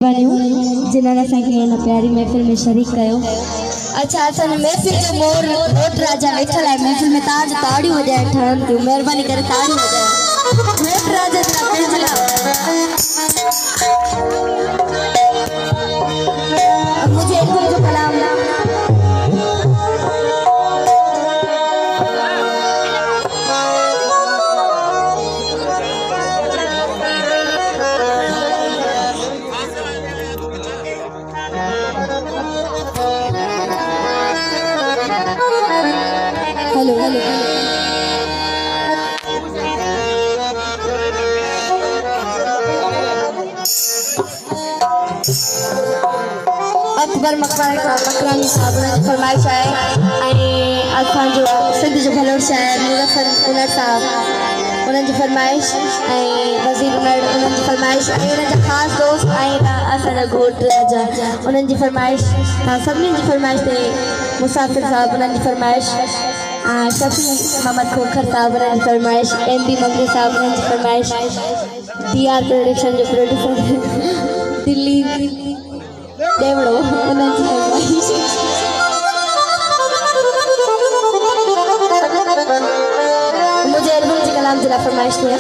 जिन्होंने असांखे प्यारी महफ़िल में शरीक कयो। अच्छा असांजे महफ़िल जो मोट राजा वेठल है, महफ़िल में ताज ताड़ियूं वजाए ठहन थियूं, महिरबानी करे ताड़ियूं वजाए मोट राजा मुझे इल्म जो कलाम हेलो अकबर मकरानी साहब जी फरमाइश है असां जो सिंध जो भलोड़ शायर मुज़फ़्फ़र उनर साहब उन्हनि जी फरमाइश वज़ीर उनर उन्हनि जी फरमाइश उन्हनि जा ख़ासि दोस्त असांजा घोट राजा उन्हनि जी फरमाइश सभिनीनि जी फरमाइश ते मुसाफ़िर साहब उन्हनि जी फरमाइश शफी मोहम्मद खोखर साहब उन्हनि जी फरमाइश MB ममनी साहब उन्हनि जी फरमाइश DR प्रोडक्शन जो प्रोड्यूसर दिल्ली देवड़ो उन्हनि जी फरमाइश मुझे इल्म जी कलाम जिला फरमाइश में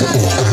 Thank you.